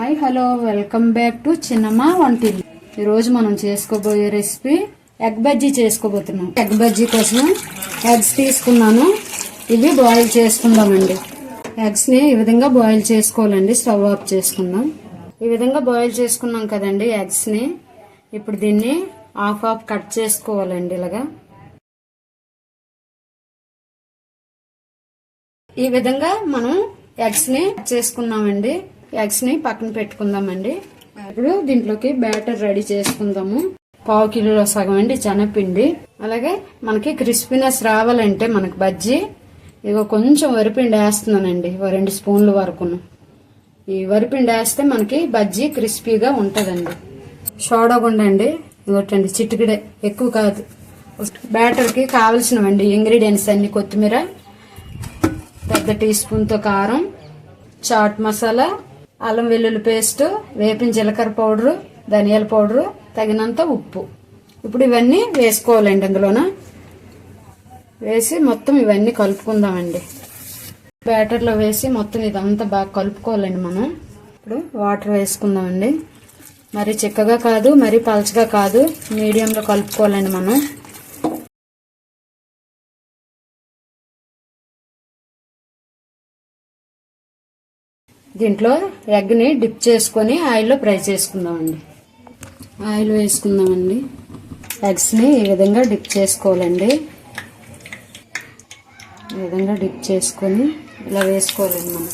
Hi hello welcome back to చిన్నమ్మ వంటిల్లు. ఈరోజు మనం చేసుకోబోయే రెసిపీ ఎగ్ బజ్జీ చేసుకోబోతున్నాం. ఎగ్ బజ్జీ కోసం ఎగ్స్ తీసుకున్నాను. ఇవి బాయిల్ చేసుకుందామండి. ఎగ్స్ ని ఈ విధంగా బాయిల్ చేసుకోవాలండి. స్టవ్ ఆఫ్ చేసుకుందాం. ఈ విధంగా బాయిల్ చేసుకున్నాం కదండి ఎగ్స్ ని. ఇప్పుడు దీన్ని హాఫ్ కట్ చేసుకోవాలండి. ఇలాగా ఈ విధంగా మనం ఎగ్స్ ని చేసుకున్నామండి. ఎగ్స్ ని పక్కన పెట్టుకుందామండి. ఇప్పుడు దీంట్లోకి బ్యాటర్ రెడీ చేసుకుందాము. 1/2 కిలో సగం అండి శనగపిండి. అలాగే మనకి క్రిస్పీనెస్ రావాలంటే మనకి బజ్జీ ఇగో కొంచెం వరిపిండి వేస్తున్నానండి. 2 స్పూన్ల వరకును. ఈ వరిపిండి వేస్తే మనకి బజ్జీ క్రిస్పీగా ఉంటదండి. సోడా గుండ అండి ఇగోటండి, చిటికెడే, ఎక్కువ కాదు. బ్యాటర్ కి కావలసినవండి ఇంగ్రీడియంట్స్ అన్ని: కొత్తిమీర, పెద్ద టీ స్పూన్ తో కారం, చాట్ మసాలా, అల్లం వెల్లుల్లి పేస్ట్, వేపిన జీలకర్ర పౌడరు, ధనియాల పౌడరు, తగినంత ఉప్పు. ఇప్పుడు ఇవన్నీ వేసుకోవాలండి. అందులోన వేసి మొత్తం ఇవన్నీ కలుపుకుందామండి. బ్యాటర్లో వేసి మొత్తం ఇదంతా బాగా కలుపుకోవాలండి మనం. ఇప్పుడు వాటర్ వేసుకుందామండి. మరి చిక్కగా కాదు, మరి పలచగా కాదు, మీడియంలో కలుపుకోవాలండి మనం. దీంట్లో ఎగ్ ని డిప్ చేసుకొని ఆయిల్లో ఫ్రై చేసుకుందామండి. ఆయిల్ వేసుకుందామండి. ఎగ్స్ ని ఈ విధంగా డిప్ చేసుకోవాలండి. ఈ విధంగా డిప్ చేసుకొని ఇలా వేసుకోవాలండి మనం.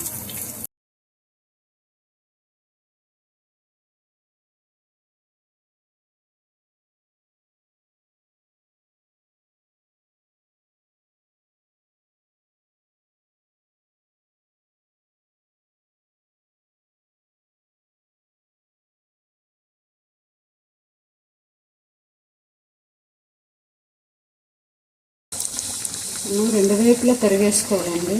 రెండు వైపులా తరిగేసుకోవాలండి.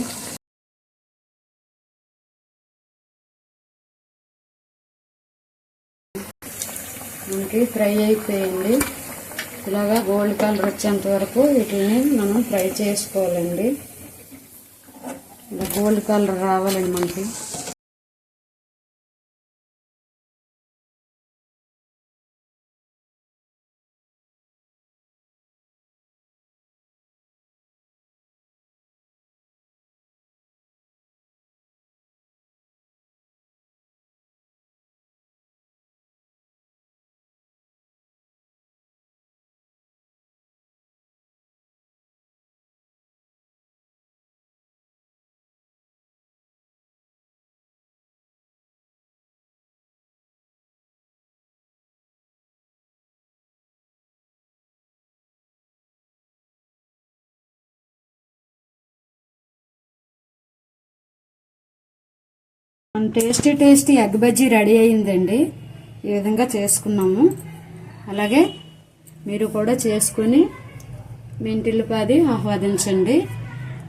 మనకి ఫ్రై అయిపోయింది. ఇలాగా గోల్డ్ కలర్ వచ్చేంత వరకు వీటిని మనం ఫ్రై చేసుకోవాలండి. ఇలా గోల్డ్ కలర్ రావాలండి మనకి. మన టేస్టీ ఎగ్ బజ్జీ రెడీ అయిందండి. ఈ విధంగా చేసుకున్నాము. అలాగే మీరు కూడా చేసుకుని మీ ఇంటిల్లిపాది ఆహ్వానించండి.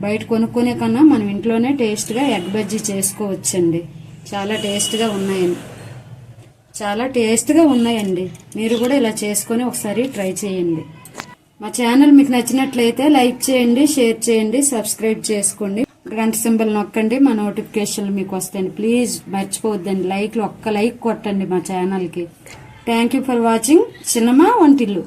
బయట కొనుక్కునే కన్నా మనం ఇంట్లోనే టేస్ట్గా ఎగ్ బజ్జీ చేసుకోవచ్చండి. చాలా టేస్ట్గా ఉన్నాయండి. మీరు కూడా ఇలా చేసుకొని ఒకసారి ట్రై చేయండి. మా ఛానల్ మీకు నచ్చినట్లయితే లైక్ చేయండి, షేర్ చేయండి, సబ్స్క్రైబ్ చేసుకోండి. గంట సింబల్ నొక్కండి, మా నోటిఫికేషన్లు మీకు వస్తాయండి. ప్లీజ్ మర్చిపోవద్దండి, ఒక్క లైక్ కొట్టండి మా ఛానల్కి. థ్యాంక్ యూ ఫర్ వాచింగ్ చిన్నమ్మ వంటిల్లు.